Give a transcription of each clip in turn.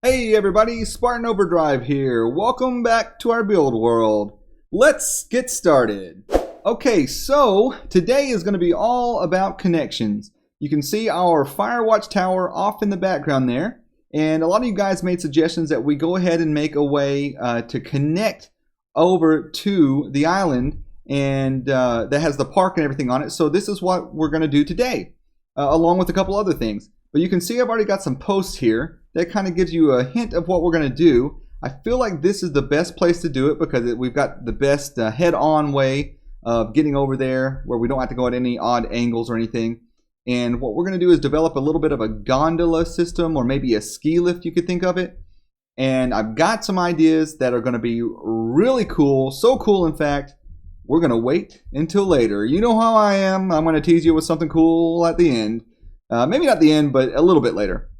Hey everybody, Spartan Overdrive here. Welcome back to our build world. Let's get started. Okay, so today is going to be all about connections. You can see our Firewatch tower off in the background there. And a lot of you guys made suggestions that we go ahead and make a way to connect over to the island and that has the park and everything on it. So this is what we're going to do today, along with a couple other things. But you can see I've already got some posts here. That kind of gives you a hint of what we're going to do. I feel like this is the best place to do it because we've got the best head-on way of getting over there where we don't have to go at any odd angles or anything. And what we're going to do is develop a little bit of a gondola system, or maybe a ski lift, you could think of it. And I've got some ideas that are going to be really cool. So cool, in fact, we're going to wait until later. You know how I am. I'm going to tease you with something cool at the end. Maybe not the end, but a little bit later.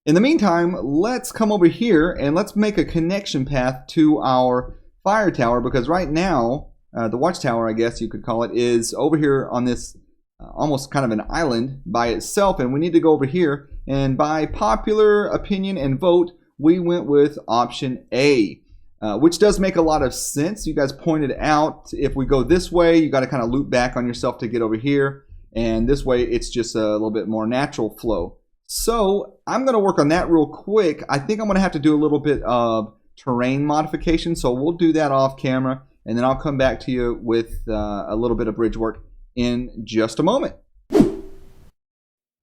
In the meantime, let's come over here and let's make a connection path to our fire tower, because right now, the watchtower, I guess you could call it, is over here on this almost kind of an island by itself, and we need to go over here. And by popular opinion and vote, we went with option A, which does make a lot of sense. You guys pointed out if we go this way, you got to kind of loop back on yourself to get over here, and this way it's just a little bit more natural flow. So I'm going to work on that real quick. I think I'm going to have to do a little bit of terrain modification, so we'll do that off camera, and then I'll come back to you with a little bit of bridge work in just a moment.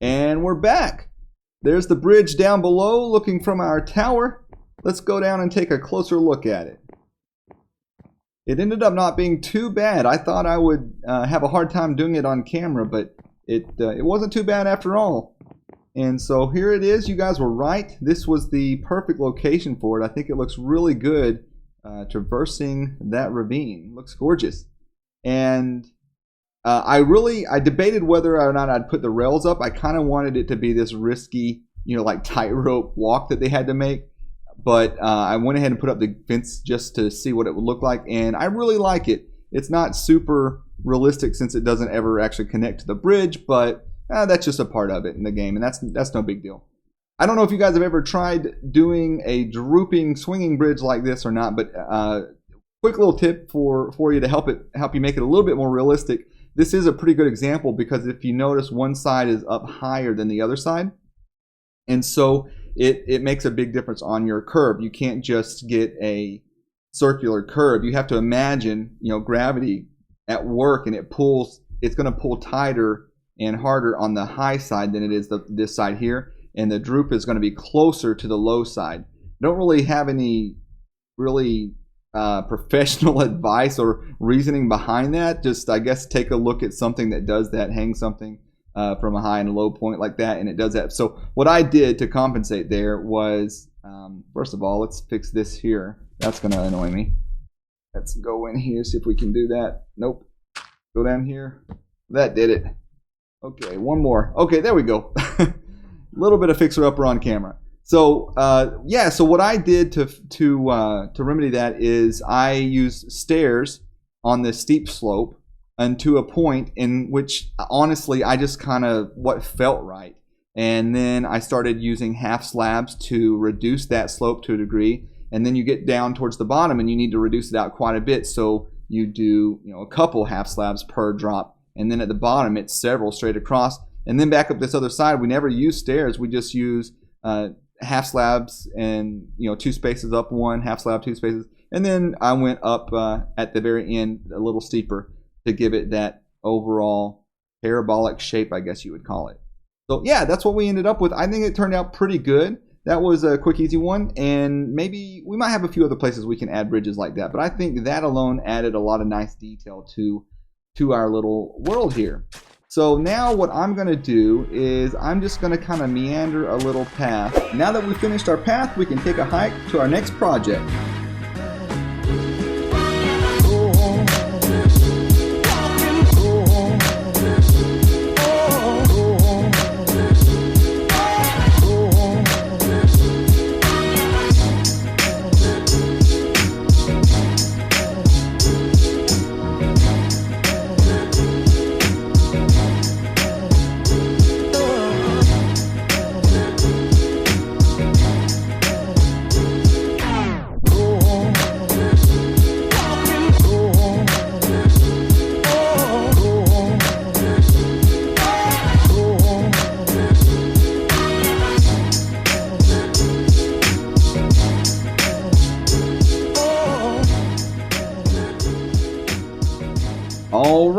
And we're back. There's the bridge down below looking from our tower. Let's go down and take a closer look at it. It ended up not being too bad. I thought I would have a hard time doing it on camera, but it wasn't too bad after all. And so here it is. You guys were right. This was the perfect location for it. I think it looks really good traversing that ravine. Looks gorgeous. And I debated whether or not I'd put the rails up. I kind of wanted it to be this risky, like tightrope walk that they had to make. But I went ahead and put up the fence just to see what it would look like. And I really like it. It's not super realistic since it doesn't ever actually connect to the bridge, but that's just a part of it in the game, and that's no big deal. I don't know if you guys have ever tried doing a drooping swinging bridge like this or not, but quick little tip for you to help you make it a little bit more realistic. This is a pretty good example because if you notice, one side is up higher than the other side, and so it makes a big difference on your curve. You can't just get a circular curve. You have to imagine gravity at work, and it's going to pull tighter and harder on the high side than it is this side here, and the droop is going to be closer to the low side. I don't really have any professional advice or reasoning behind that. Just, I guess, take a look at something that does that, hang something from a high and a low point like that, and it does that. So what I did to compensate there was, first of all, let's fix this here. That's going to annoy me. Let's go in here, see if we can do that. Nope. Go down here. That did it. Okay, one more. Okay, there we go. A little bit of fixer-upper on camera. So, yeah, so what I did to remedy that is I used stairs on this steep slope and to a point in which, honestly, I just kind of what felt right. And then I started using half slabs to reduce that slope to a degree. And then you get down towards the bottom and you need to reduce it out quite a bit. So you do a couple half slabs per drop. And then at the bottom, it's several straight across. And then back up this other side, we never use stairs. We just use half slabs and, 2 spaces up one, half slab, 2 spaces. And then I went up at the very end a little steeper to give it that overall parabolic shape, I guess you would call it. So, yeah, that's what we ended up with. I think it turned out pretty good. That was a quick, easy one. And maybe we might have a few other places we can add bridges like that. But I think that alone added a lot of nice detail to our little world here. So now what I'm going to do is I'm just going to kind of meander a little path. Now that we've finished our path, we can take a hike to our next project.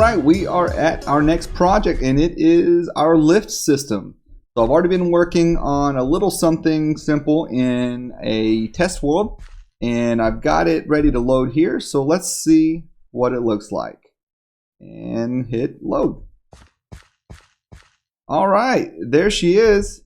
right, we are at our next project, and it is our lift system. So I've already been working on a little something simple in a test world, and I've got it ready to load here. So let's see what it looks like. And hit load. All right, there she is,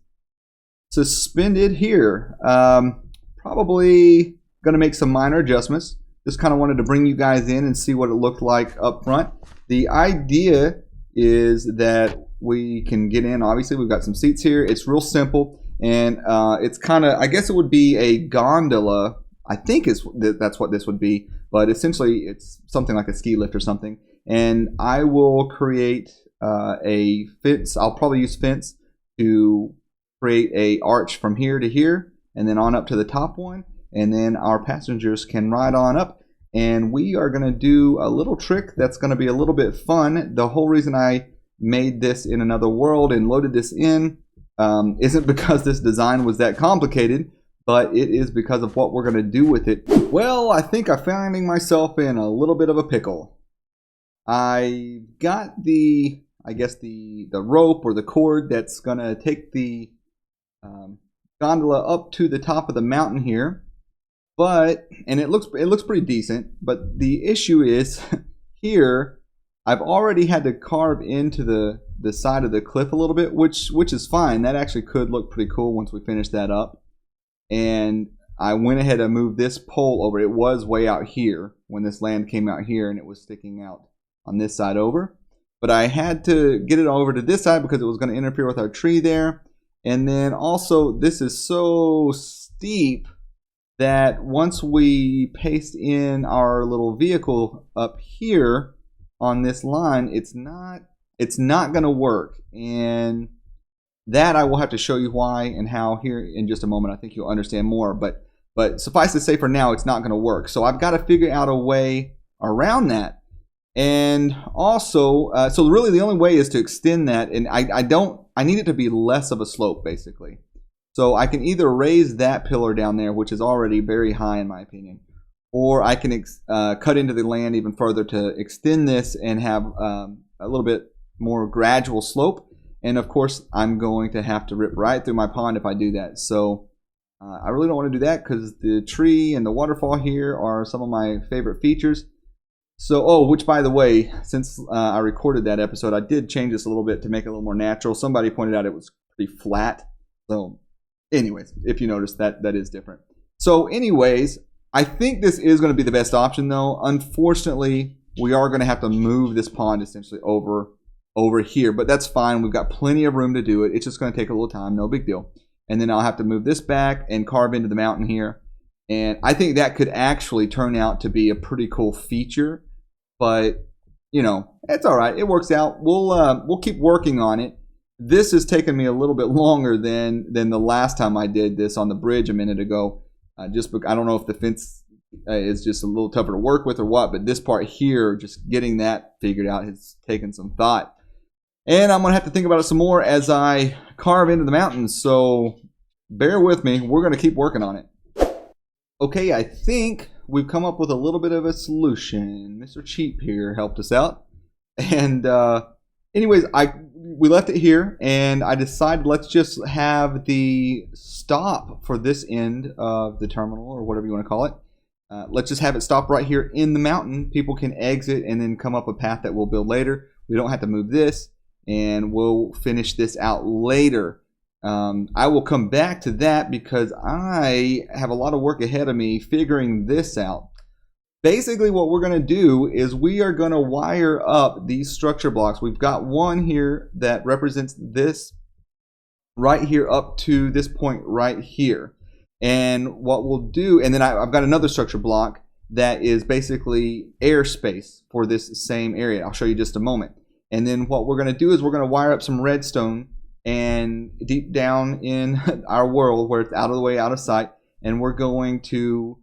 suspended here. Probably going to make some minor adjustments. Just kind of wanted to bring you guys in and see what it looked like up front. The idea is that we can get in. Obviously, we've got some seats here. It's real simple, and it's kind of, I guess it would be a gondola. I think that's what this would be, but essentially it's something like a ski lift or something. And I will create a fence. I'll probably use fence to create a arch from here to here, and then on up to the top one, and then our passengers can ride on up. And we are going to do a little trick that's going to be a little bit fun. The whole reason I made this in another world and loaded this in isn't because this design was that complicated, but it is because of what we're going to do with it. Well, I think I'm finding myself in a little bit of a pickle. I got I guess the rope or the cord that's going to take the gondola up to the top of the mountain here. And it looks pretty decent, but the issue is here I've already had to carve into the side of the cliff a little bit, which is fine. That actually could look pretty cool once we finish that up. And I went ahead and moved this pole over. It was way out here when this land came out here, and it was sticking out on this side over. But I had to get it over to this side because it was going to interfere with our tree there. And then also this is so steep that once we paste in our little vehicle up here on this line, it's not going to work. And that I will have to show you why and how here in just a moment. I think you'll understand more. But suffice to say, for now, it's not going to work. So I've got to figure out a way around that. And also, so really the only way is to extend that. And I need it to be less of a slope, basically. So I can either raise that pillar down there, which is already very high in my opinion, or I can cut into the land even further to extend this and have a little bit more gradual slope. And of course, I'm going to have to rip right through my pond if I do that. So I really don't want to do that because the tree and the waterfall here are some of my favorite features. So, which by the way, since I recorded that episode, I did change this a little bit to make it a little more natural. Somebody pointed out it was pretty flat. So anyways, if you notice, that is different. So anyways, I think this is going to be the best option though. Unfortunately, we are going to have to move this pond essentially over here, but that's fine. We've got plenty of room to do it. It's just going to take a little time, no big deal. And then I'll have to move this back and carve into the mountain here. And I think that could actually turn out to be a pretty cool feature, but you know, it's all right. It works out. We'll keep working on it. This has taken me a little bit longer than the last time I did this on the bridge a minute ago. Just because I don't know if the fence is just a little tougher to work with or what, but this part here, just getting that figured out has taken some thought. And I'm going to have to think about it some more as I carve into the mountains, so bear with me. We're going to keep working on it. Okay, I think we've come up with a little bit of a solution. Mr. Cheap here helped us out. And anyways, we left it here, and I decided let's just have the stop for this end of the terminal, or whatever you want to call it. Let's just have it stop right here in the mountain. People can exit and then come up a path that we'll build later. We don't have to move this, and we'll finish this out later. I will come back to that because I have a lot of work ahead of me figuring this out. Basically, what we're going to do is we are going to wire up these structure blocks. We've got one here that represents this right here up to this point right here. And what we'll do, and then I've got another structure block that is basically airspace for this same area. I'll show you just a moment. And then what we're going to do is we're going to wire up some redstone and deep down in our world where it's out of the way, out of sight, and we're going to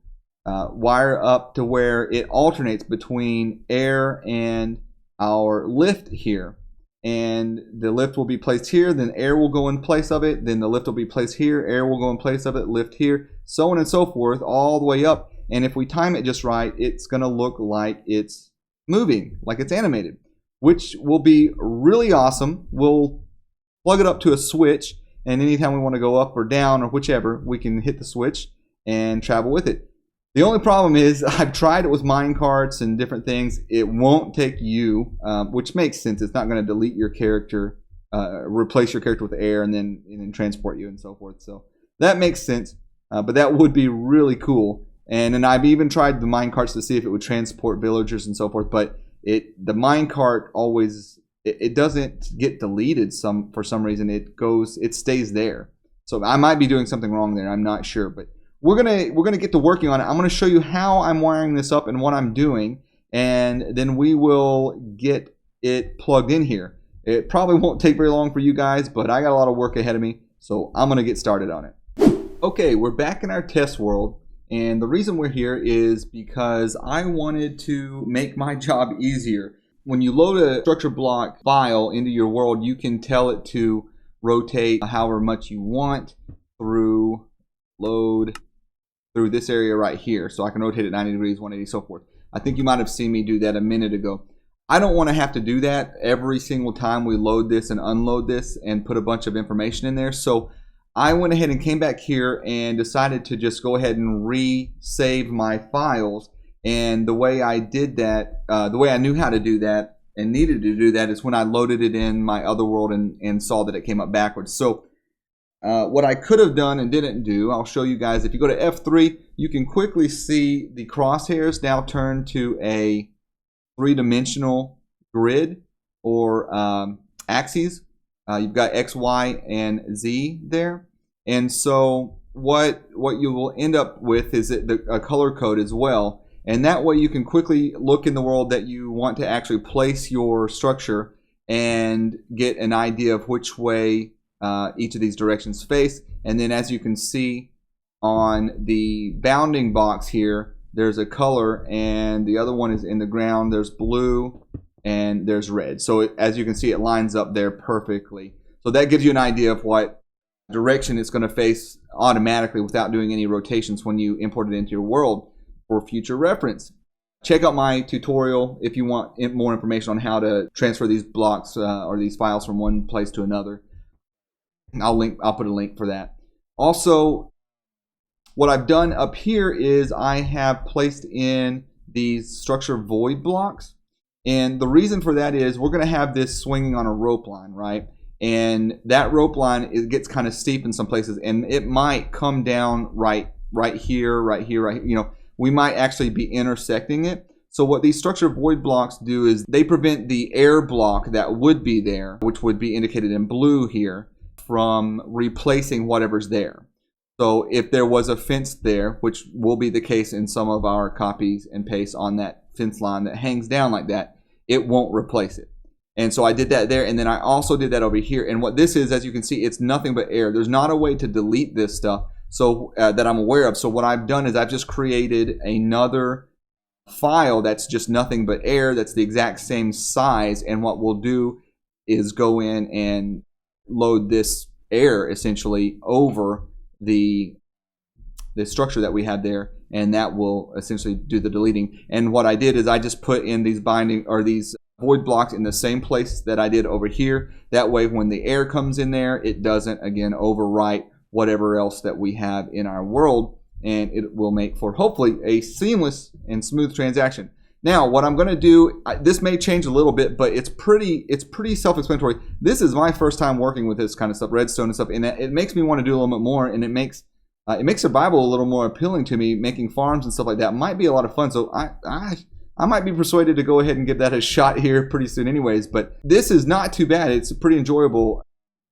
wire up to where it alternates between air and our lift here. And the lift will be placed here, then air will go in place of it, then the lift will be placed here, air will go in place of it, lift here, so on and so forth, all the way up. And if we time it just right, it's going to look like it's moving, like it's animated. which will be really awesome. We'll plug it up to a switch, and anytime we want to go up or down or whichever, we can hit the switch and travel with it. The only problem is I've tried it with mine carts and different things. It won't take you, which makes sense. It's not going to delete your character, replace your character with air and then transport you and so forth. So that makes sense, but that would be really cool. And then I've even tried the mine carts to see if it would transport villagers and so forth, but the mine cart always it doesn't get deleted for some reason. It stays there. So I might be doing something wrong there. I'm not sure, but we're gonna get to working on it. I'm gonna show you how I'm wiring this up and what I'm doing, and then we will get it plugged in here. It probably won't take very long for you guys, but I got a lot of work ahead of me, so I'm gonna get started on it. Okay, we're back in our test world, and the reason we're here is because I wanted to make my job easier. When you load a structure block file into your world, you can tell it to rotate however much you want through this area right here. So I can rotate it 90 degrees, 180, so forth. I think you might have seen me do that a minute ago. I don't want to have to do that every single time we load this and unload this and put a bunch of information in there. So I went ahead and came back here and decided to just go ahead and re-save my files. And the way I did that, the way I knew how to do that and needed to do that is when I loaded it in my other world and saw that it came up backwards. So what I could have done and didn't do, I'll show you guys. If you go to F3, you can quickly see the crosshairs now turn to a three-dimensional grid or axes. You've got X, Y, and Z there. And so what you will end up with is a color code as well. And that way you can quickly look in the world that you want to actually place your structure and get an idea of which way each of these directions face. And then as you can see on the bounding box here, there's a color, and the other one is in the ground. There's blue and there's red. So as you can see, it lines up there perfectly. So that gives you an idea of what direction it's going to face automatically without doing any rotations when you import it into your world for future reference. Check out my tutorial if you want more information on how to transfer these blocks or these files from one place to another. I'll put a link for that. Also, what I've done up here is I have placed in these structure void blocks. And the reason for that is we're going to have this swinging on a rope line, right? And that rope line, it gets kind of steep in some places, and it might come down right here. You know, we might actually be intersecting it. So what these structure void blocks do is they prevent the air block that would be there, which would be indicated in blue here, from replacing whatever's there. So if there was a fence there, which will be the case in some of our copies and pastes on that fence line that hangs down like that, it won't replace it. And so I did that there, and then I also did that over here. And what this is, as you can see, it's nothing but air. There's not a way to delete this stuff so that I'm aware of. So what I've done is I've just created another file that's just nothing but air, that's the exact same size. And what we'll do is go in and load this air essentially over the structure that we had there, and that will essentially do the deleting. And what I did is I just put in these binding or these void blocks in the same place that I did over here. That way when the air comes in there, it doesn't again overwrite whatever else that we have in our world, and it will make for hopefully a seamless and smooth transaction. Now what I'm going to do, this may change a little bit, but it's pretty self-explanatory. This is my first time working with this kind of stuff, redstone and stuff, and it makes me want to do a little bit more, and it makes survival a little more appealing to me. Making farms and stuff like that might be a lot of fun, so I might be persuaded to go ahead and give that a shot here pretty soon anyways. But this is not too bad. It's pretty enjoyable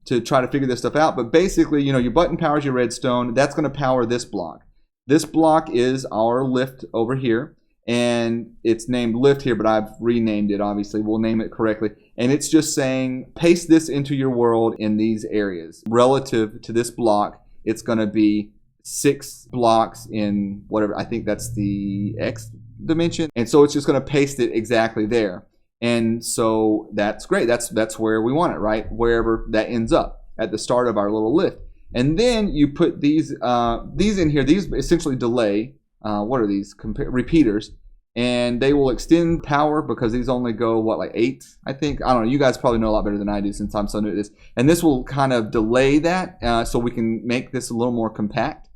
to try to figure this stuff out. But basically, you know, your button powers your redstone. That's going to power this block. This block is our lift over here, and it's named lift here, but I've renamed it, obviously. We'll name it correctly. And it's just saying, paste this into your world in these areas. Relative to this block, it's going to be 6 blocks in whatever, I think that's the X dimension. And so it's just going to paste it exactly there. And so that's great. That's where we want it, right? Wherever that ends up at the start of our little lift. And then you put these in here. These essentially delay. What are these? Repeaters. and they will extend power because these only go, what, like 8, I think? I don't know. You guys probably know a lot better than I do since I'm so new to this. And this will kind of delay that so we can make this a little more compact.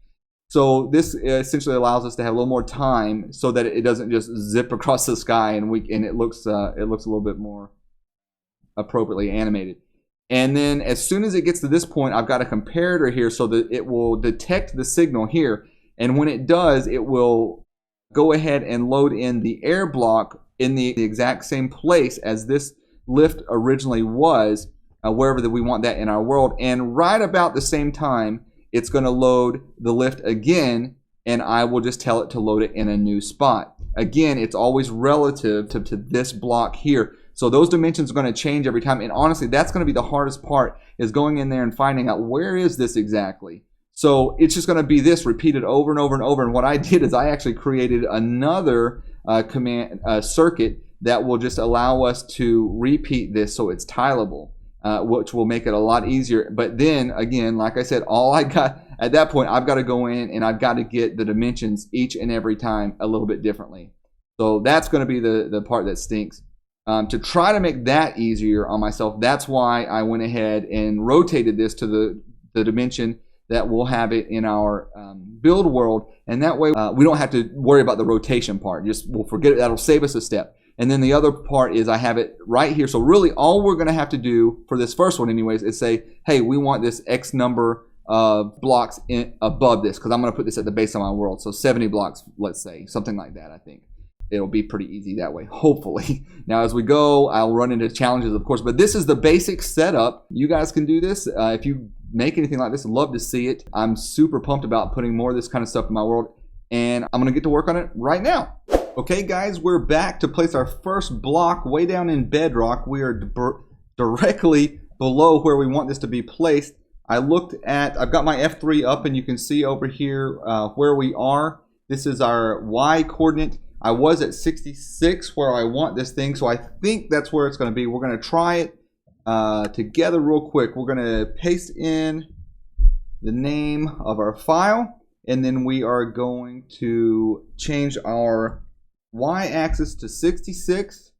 So this essentially allows us to have a little more time so that it doesn't just zip across the sky and it looks a little bit more appropriately animated. And then as soon as it gets to this point, I've got a comparator here so that it will detect the signal here. And when it does, it will go ahead and load in the air block in the exact same place as this lift originally was, wherever that we want that in our world. And right about the same time, it's going to load the lift again, and I will just tell it to load it in a new spot. Again, it's always relative to this block here. So those dimensions are going to change every time. And honestly, that's going to be the hardest part, is going in there and finding out where is this exactly. So it's just going to be this repeated over and over and over. And what I did is I actually created another circuit that will just allow us to repeat this so it's tileable, which will make it a lot easier. But then again, like I said, all I got at that point, I've got to go in and I've got to get the dimensions each and every time a little bit differently. So that's going to be the part that stinks. To try to make that easier on myself, that's why I went ahead and rotated this to the dimension that we'll have it in our build world, and that way we don't have to worry about the rotation part. We'll forget it. That'll save us a step. And then the other part is I have it right here. So really all we're going to have to do for this first one anyways is say, hey, we want this X number of blocks above this, because I'm going to put this at the base of my world. So 70 blocks, let's say, something like that. I think it'll be pretty easy that way, hopefully. Now as we go, I'll run into challenges, of course, but this is the basic setup. You guys can do this. If you make anything like this, I'd love to see it. I'm super pumped about putting more of this kind of stuff in my world, and I'm gonna get to work on it right now. Okay guys, we're back to place our first block way down in bedrock. We are directly below where we want this to be placed. I've got my F3 up, and you can see over here where we are. This is our Y coordinate. I was at 66 where I want this thing, so I think that's where it's going to be. We're going to try it together real quick. We're going to paste in the name of our file, and then we are going to change our Y-axis to 66,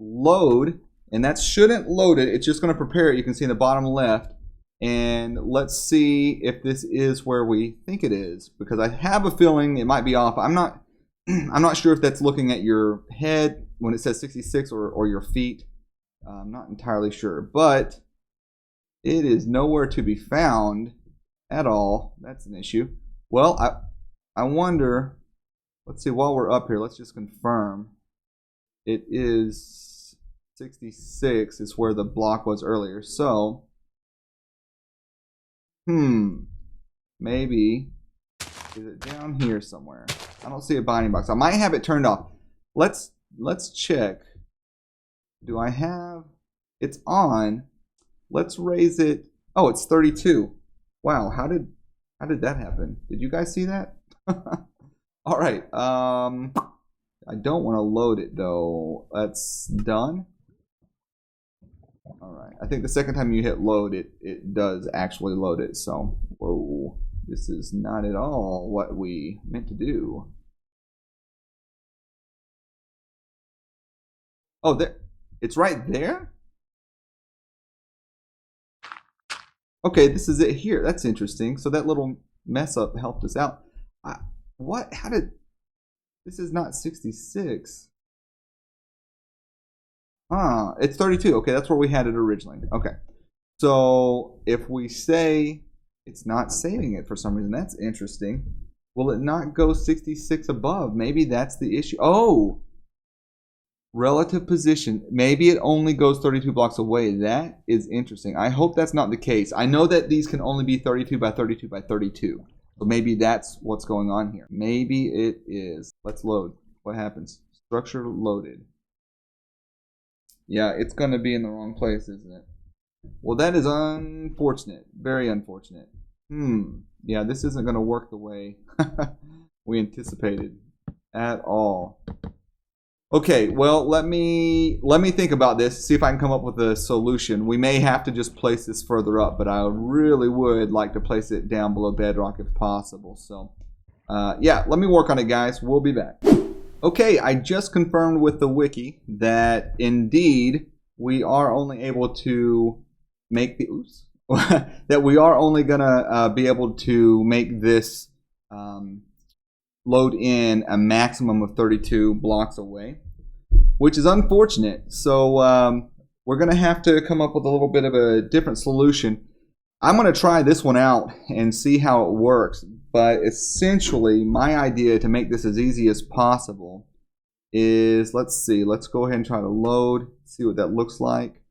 load, and that shouldn't load it. It's just going to prepare it. You can see in the bottom left. And let's see if this is where we think it is, because I have a feeling it might be off. I'm not sure if that's looking at your head when it says 66 or your feet. I'm not entirely sure, but it is nowhere to be found at all. That's an issue. Well, I wonder, let's see, while we're up here, let's just confirm. It is 66 is where the block was earlier. So, maybe, is it down here somewhere? I don't see a binding box. I might have it turned off. Let's check. Do I have? It's on. Let's raise it. Oh, it's 32. Wow, how did that happen? Did you guys see that? All right. I don't want to load it though. That's done. All right. I think the second time you hit load, it does actually load it. So, whoa. This is not at all what we meant to do. Oh, there, it's right there? Okay, this is it here. That's interesting. So that little mess up helped us out. What? How did... This is not 66. It's 32. Okay, that's where we had it originally. Okay. So if we say... It's not saving it for some reason. That's interesting. Will it not go 66 above? Maybe that's the issue. Oh! Relative position. Maybe it only goes 32 blocks away. That is interesting. I hope that's not the case. I know that these can only be 32 by 32 by 32. So maybe that's what's going on here. Maybe it is. Let's load. What happens? Structure loaded. Yeah, it's going to be in the wrong place, isn't it? Well, that is unfortunate. Very unfortunate. Yeah, this isn't going to work the way we anticipated at all. Okay, well, let me think about this, see if I can come up with a solution. We may have to just place this further up, but I really would like to place it down below bedrock if possible. So, yeah, let me work on it, guys. We'll be back. Okay, I just confirmed with the wiki that indeed we are only able to make the that we are only gonna be able to make this load in a maximum of 32 blocks away, which is unfortunate. So we're gonna have to come up with a little bit of a different solution. I'm gonna try this one out and see how it works. But essentially, my idea to make this as easy as possible is, let's see, let's go ahead and try to load, see what that looks like.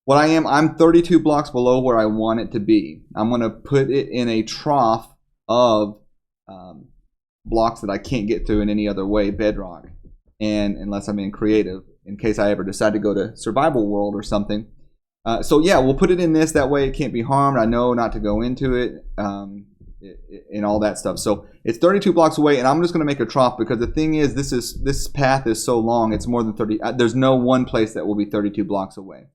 What I'm 32 blocks below where I want it to be. I'm going to put it in a trough of blocks that I can't get through in any other way, bedrock, and unless I'm in creative, in case I ever decide to go to survival world or something. So yeah, we'll put it in this, that way it can't be harmed. I know not to go into it. And all that stuff. So it's 32 blocks away, and I'm just going to make a trough because the thing is, this path is so long. It's more than 30. There's no one place that will be 32 blocks away.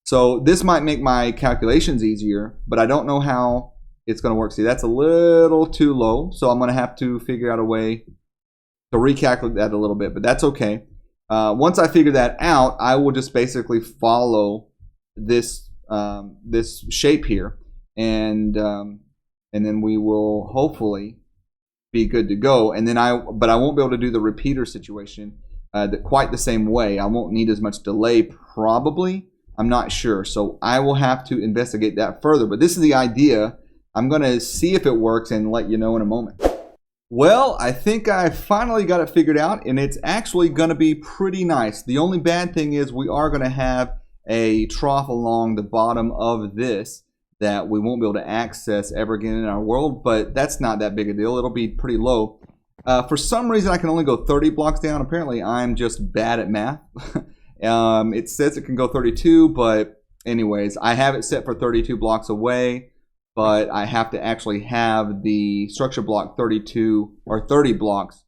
So this might make my calculations easier, but I don't know how it's going to work. See, that's a little too low, so I'm going to have to figure out a way to recalculate that a little bit, but that's okay. Once I figure that out, I will just basically follow this this shape here, and then we will hopefully be good to go. And then but I won't be able to do the repeater situation quite the same way. I won't need as much delay probably. I'm not sure. So I will have to investigate that further. But this is the idea. I'm going to see if it works and let you know in a moment. Well, I think I finally got it figured out, and it's actually going to be pretty nice. The only bad thing is we are going to have a trough along the bottom of this that we won't be able to access ever again in our world, but that's not that big a deal. It'll be pretty low. For some reason, I can only go 30 blocks down. Apparently, I'm just bad at math. It says it can go 32, but anyways, I have it set for 32 blocks away, but I have to actually have the structure block 32 or 30 blocks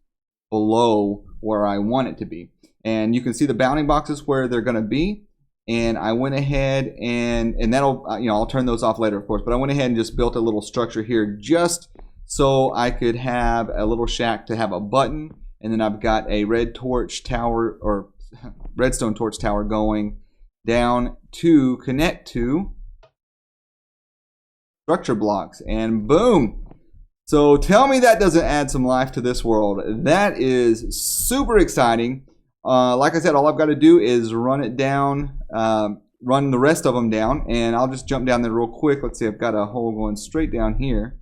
below where I want it to be. And you can see the bounding boxes where they're going to be. And I went ahead and that'll, I'll turn those off later, of course, but I went ahead and just built a little structure here just so I could have a little shack to have a button. And then I've got a red torch tower or redstone torch tower going down to connect to structure blocks, and boom. So tell me that doesn't add some life to this world. That is super exciting. Like I said, all I've got to do is run it down, run the rest of them down, and I'll just jump down there real quick. Let's see, I've got a hole going straight down here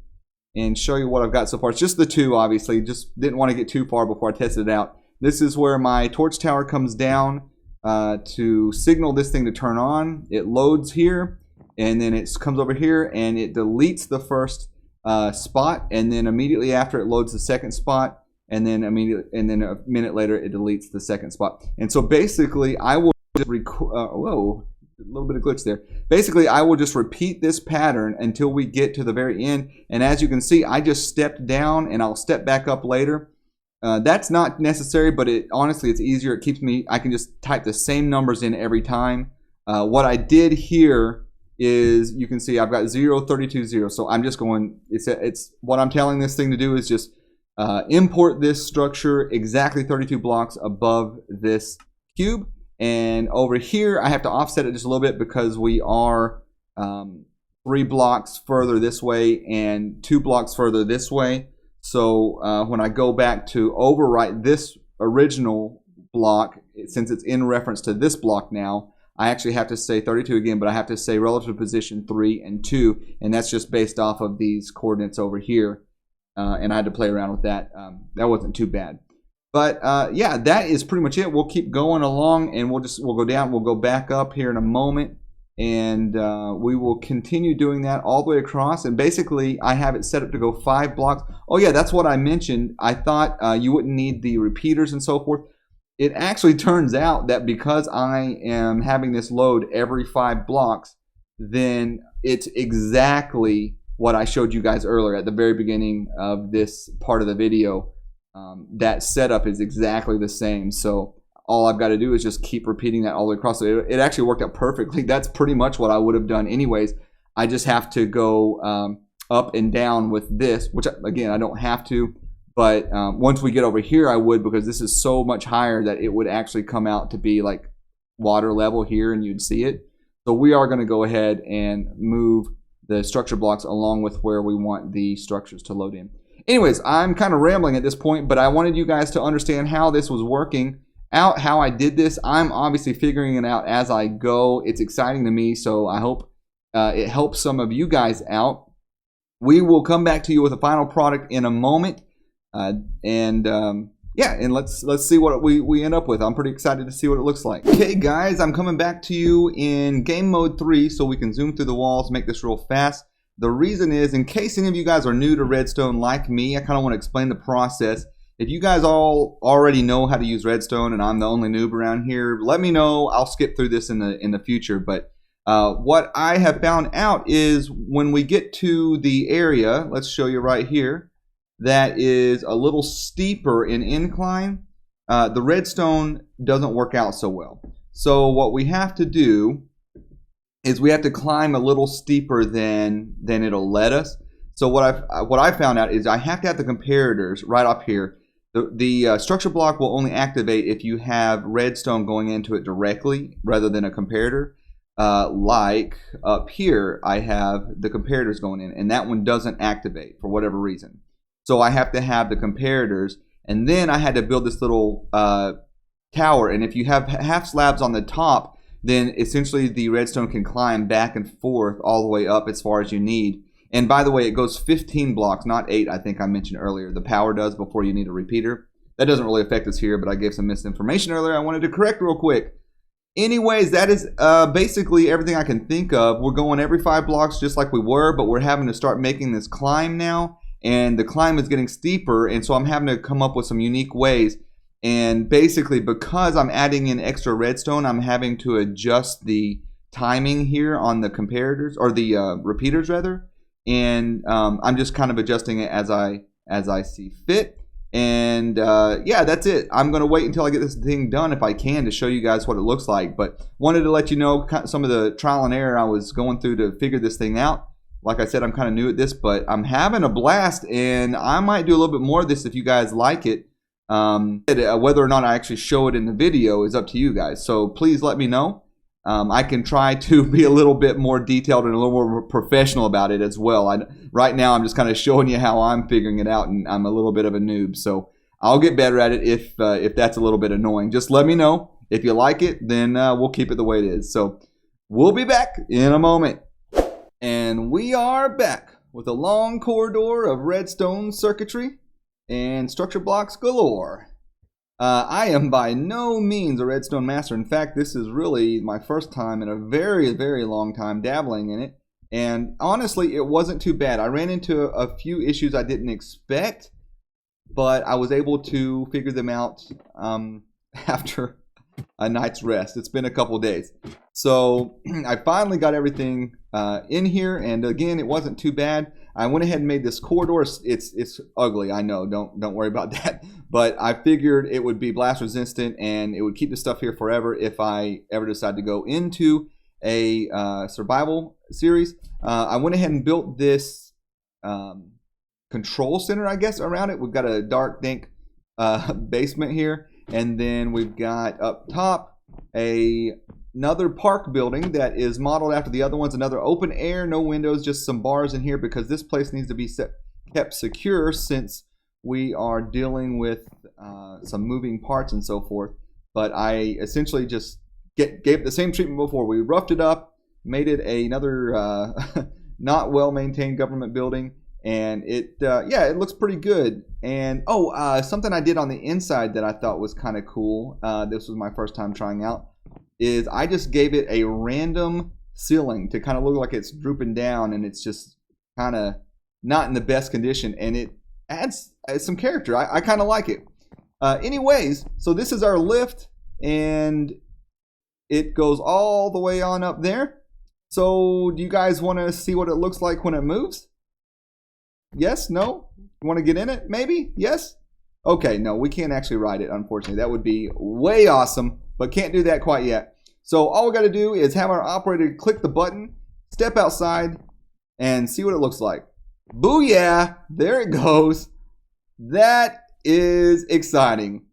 and show you what I've got so far. It's just the two, obviously. Just didn't want to get too far before I tested it out. This is where my torch tower comes down to signal this thing to turn on. It loads here, and then it comes over here, and it deletes the first spot, and then immediately after it loads the second spot, and then a minute later it deletes the second spot. And so basically I will just whoa, a little bit of glitch there. Basically I will just repeat this pattern until we get to the very end, and as you can see, I just stepped down and I'll step back up later. That's not necessary, but honestly it's easier. It keeps me, I can just type the same numbers in every time. What I did here is, you can see I've got 0, 32, 0. So I'm just going, it's what I'm telling this thing to do is just import this structure exactly 32 blocks above this cube. And over here, I have to offset it just a little bit because we are 3 blocks further this way and 2 blocks further this way. So when I go back to overwrite this original block, since it's in reference to this block now, I actually have to say 32 again, but I have to say relative position 3 and 2, and that's just based off of these coordinates over here. And I had to play around with that. That wasn't too bad. But yeah, that is pretty much it. We'll keep going along, and we'll go down. We'll go back up here in a moment, and we will continue doing that all the way across. And basically, I have it set up to go 5 blocks. Oh yeah, that's what I mentioned. I thought you wouldn't need the repeaters and so forth. It actually turns out that because I am having this load every 5 blocks, then it's exactly what I showed you guys earlier at the very beginning of this part of the video. That setup is exactly the same. So all I've got to do is just keep repeating that all the way across. So it actually worked out perfectly. That's pretty much what I would have done anyways. I just have to go up and down with this, which again, I don't have to, But once we get over here, I would, because this is so much higher that it would actually come out to be like water level here and you'd see it. So we are going to go ahead and move the structure blocks along with where we want the structures to load in. Anyways, I'm kind of rambling at this point, but I wanted you guys to understand how this was working out, how I did this. I'm obviously figuring it out as I go. It's exciting to me, so I hope it helps some of you guys out. We will come back to you with a final product in a moment. Yeah, and let's see what we end up with. I'm pretty excited to see what it looks like. Okay guys, I'm coming back to you in game mode 3 so we can zoom through the walls, make this real fast. The reason is, in case any of you guys are new to Redstone like me, I kind of want to explain the process. If you guys all already know how to use Redstone and I'm the only noob around here, let me know. I'll skip through this in the future. But what I have found out is when we get to the area, let's show you right here, that is a little steeper in incline, the redstone doesn't work out so well. So what we have to do is we have to climb a little steeper than it'll let us. So what I found out is I have to have the comparators right up here. The structure block will only activate if you have redstone going into it directly rather than a comparator. Like up here, I have the comparators going in, and that one doesn't activate for whatever reason. So I have to have the comparators, and then I had to build this little tower. And if you have half slabs on the top, then essentially the redstone can climb back and forth all the way up as far as you need. And by the way, it goes 15 blocks, not 8, I think I mentioned earlier. The power does before you need a repeater. That doesn't really affect us here, but I gave some misinformation earlier I wanted to correct real quick. Anyways, that is basically everything I can think of. We're going every 5 blocks just like we were, but we're having to start making this climb now. And the climb is getting steeper, and so I'm having to come up with some unique ways. And basically, because I'm adding in extra redstone, I'm having to adjust the timing here on the comparators, or the repeaters rather. And I'm just kind of adjusting it as I see fit. And yeah, that's it. I'm going to wait until I get this thing done if I can to show you guys what it looks like. But wanted to let you know some of the trial and error I was going through to figure this thing out. Like I said, I'm kind of new at this, but I'm having a blast, and I might do a little bit more of this if you guys like it. Whether or not I actually show it in the video is up to you guys. So please let me know. I can try to be a little bit more detailed and a little more professional about it as well. Right now, I'm just kind of showing you how I'm figuring it out, and I'm a little bit of a noob. So I'll get better at it if that's a little bit annoying. Just let me know. If you like it, then we'll keep it the way it is. So we'll be back in a moment. And we are back with a long corridor of redstone circuitry and structure blocks galore. I am by no means a redstone master. In fact, this is really my first time in a very, very long time dabbling in it. And honestly, it wasn't too bad. I ran into a few issues I didn't expect, but I was able to figure them out after a night's rest. It's been a couple days. So I finally got everything in here, and again, it wasn't too bad. I went ahead and made this corridor. It's ugly, I know. Don't worry about that. But I figured it would be blast resistant, and it would keep the stuff here forever if I ever decide to go into a survival series. I went ahead and built this control center, I guess, around it. We've got a dark, dank basement here. And then we've got up top another park building that is modeled after the other ones. Another open air, no windows, just some bars in here because this place needs to be kept secure since we are dealing with some moving parts and so forth. But I essentially just gave it the same treatment before. We roughed it up, made it another not well-maintained government building. And yeah, it looks pretty good. And something I did on the inside that I thought was kind of cool, this was my first time trying out, is I just gave it a random ceiling to kind of look like it's drooping down, and it's just kind of not in the best condition, and it adds some character. I kind of like it. Anyways, so this is our lift, and it goes all the way on up there. So do you guys want to see what it looks like when it moves? Yes? No? You want to get in it? Maybe? Yes? Okay, no, we can't actually ride it, unfortunately. That would be way awesome, but can't do that quite yet. So all we got to do is have our operator click the button, step outside, and see what it looks like. Booyah! There it goes. That is exciting.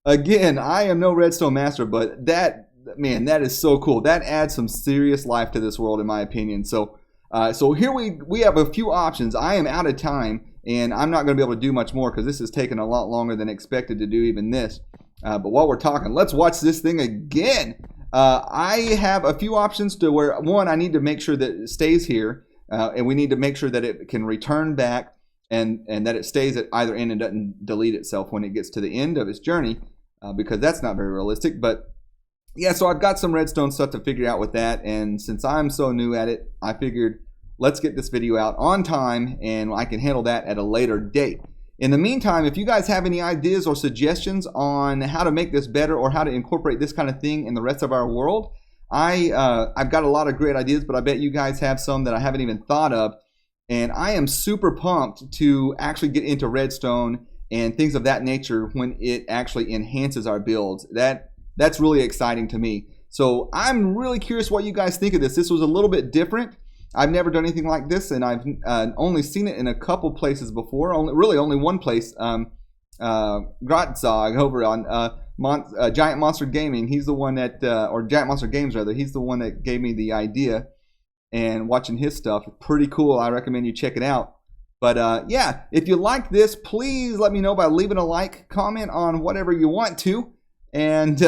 Again, I am no redstone master, but that, man, that is so cool. That adds some serious life to this world, in my opinion. So here we have a few options. I am out of time, and I'm not going to be able to do much more because this has taken a lot longer than expected to do even this. But while we're talking, let's watch this thing again. I have a few options to where, one, I need to make sure that it stays here, and we need to make sure that it can return back and that it stays at either end and doesn't delete itself when it gets to the end of its journey, because that's not very realistic. But yeah, so I've got some redstone stuff to figure out with that, and since I'm so new at it, I figured let's get this video out on time and I can handle that at a later date. In the meantime, if you guys have any ideas or suggestions on how to make this better or how to incorporate this kind of thing in the rest of our world, I've got a lot of great ideas, but I bet you guys have some that I haven't even thought of. And I am super pumped to actually get into redstone and things of that nature when it actually enhances our builds. That's really exciting to me. So I'm really curious what you guys think of this. This was a little bit different. I've never done anything like this, and I've only seen it in a couple places before. Really only one place, Grotzog over on Giant Monster Gaming. He's the one that, or Giant Monster Games rather, he's the one that gave me the idea. And watching his stuff, pretty cool. I recommend you check it out. But yeah, if you like this, please let me know by leaving a like, comment on whatever you want to. And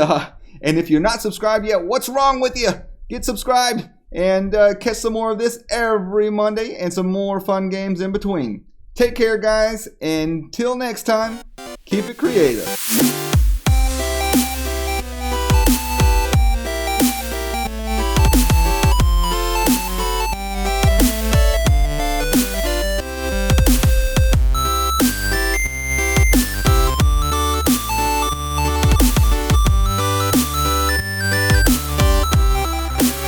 if you're not subscribed yet, what's wrong with you? Get subscribed and catch some more of this every Monday and some more fun games in between. Take care, guys. Until next time, keep it creative.